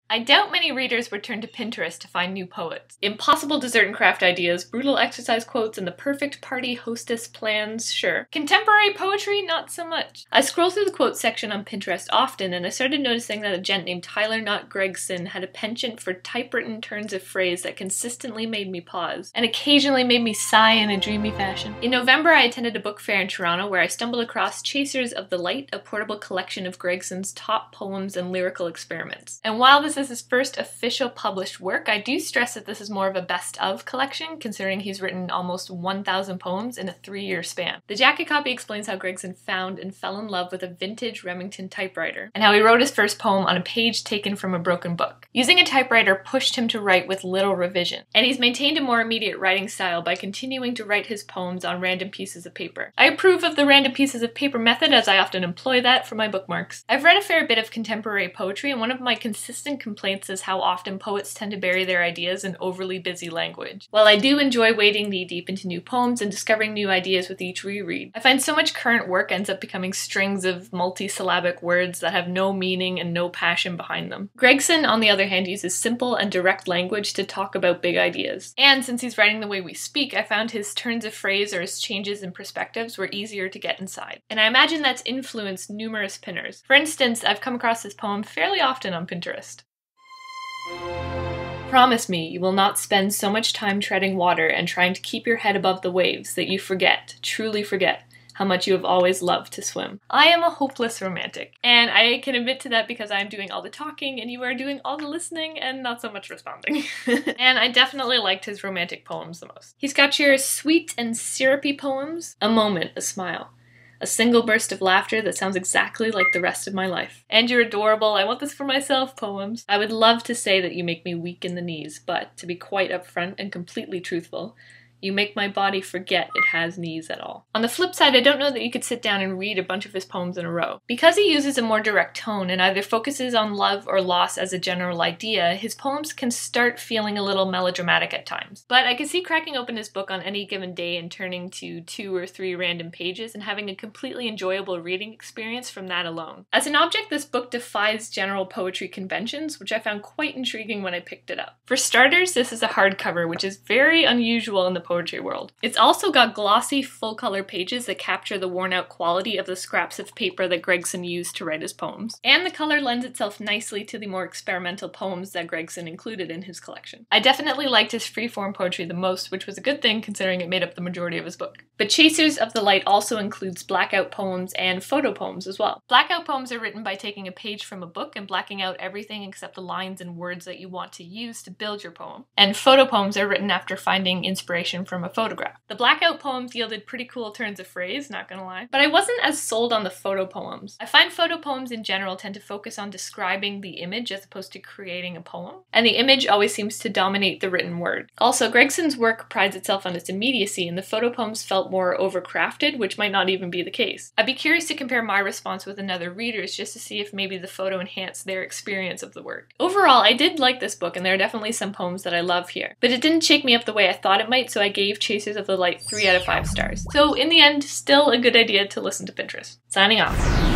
I doubt many readers would turn to Pinterest to find new poets. Impossible dessert and craft ideas, brutal exercise quotes, and the perfect party hostess plans, sure. Contemporary poetry, not so much. I scroll through the quotes section on Pinterest often, and I started noticing that a gent named Tyler Knott Gregson had a penchant for typewritten turns of phrase that consistently made me pause, and occasionally made me sigh in a dreamy fashion. In November, I attended a book fair in Toronto where I stumbled across Chasers of the Light, a portable collection of Gregson's top poems and lyrical experiments. And while this is his first official published work, I do stress that this is more of a best-of collection, considering he's written almost 1,000 poems in a 3-year span. The jacket copy explains how Gregson found and fell in love with a vintage Remington typewriter, and how he wrote his first poem on a page taken from a broken book. Using a typewriter pushed him to write with little revision, and he's maintained a more immediate writing style by continuing to write his poems on random pieces of paper. I approve of the random pieces of paper method, as I often employ that for my bookmarks. I've read a fair bit of contemporary poetry, and one of my consistent complaints is how often poets tend to bury their ideas in overly busy language. While I do enjoy wading knee-deep into new poems and discovering new ideas with each reread, I find so much current work ends up becoming strings of multi-syllabic words that have no meaning and no passion behind them. Gregson, on the other hand, uses simple and direct language to talk about big ideas. And since he's writing the way we speak, I found his turns of phrase or his changes in perspectives were easier to get inside. And I imagine that's influenced numerous pinners. For instance, I've come across this poem fairly often on Pinterest. Promise me you will not spend so much time treading water and trying to keep your head above the waves that you forget, truly forget, how much you have always loved to swim. I am a hopeless romantic, and I can admit to that because I'm doing all the talking and you are doing all the listening and not so much responding. And I definitely liked his romantic poems the most. He's got your sweet and syrupy poems, a moment, a smile. A single burst of laughter that sounds exactly like the rest of my life. And you're adorable, I want this for myself poems. I would love to say that you make me weak in the knees, but to be quite upfront and completely truthful, you make my body forget it has knees at all. On the flip side, I don't know that you could sit down and read a bunch of his poems in a row. Because he uses a more direct tone and either focuses on love or loss as a general idea, his poems can start feeling a little melodramatic at times. But I can see cracking open his book on any given day and turning to 2 or 3 random pages and having a completely enjoyable reading experience from that alone. As an object, this book defies general poetry conventions, which I found quite intriguing when I picked it up. For starters, this is a hardcover, which is very unusual in the poetry world. It's also got glossy, full-color pages that capture the worn-out quality of the scraps of paper that Gregson used to write his poems. And the color lends itself nicely to the more experimental poems that Gregson included in his collection. I definitely liked his free-form poetry the most, which was a good thing considering it made up the majority of his book. But Chasers of the Light also includes blackout poems and photo poems as well. Blackout poems are written by taking a page from a book and blacking out everything except the lines and words that you want to use to build your poem. And photo poems are written after finding inspiration from a photograph. The blackout poems yielded pretty cool turns of phrase, not gonna lie. But I wasn't as sold on the photo poems. I find photo poems in general tend to focus on describing the image as opposed to creating a poem. And the image always seems to dominate the written word. Also, Gregson's work prides itself on its immediacy, and the photo poems felt more overcrafted, which might not even be the case. I'd be curious to compare my response with another reader's just to see if maybe the photo enhanced their experience of the work. Overall, I did like this book, and there are definitely some poems that I love here. But it didn't shake me up the way I thought it might, so I gave Chasers of the Light 3 out of 5 stars. So in the end, still a good idea to listen to Pinterest. Signing off.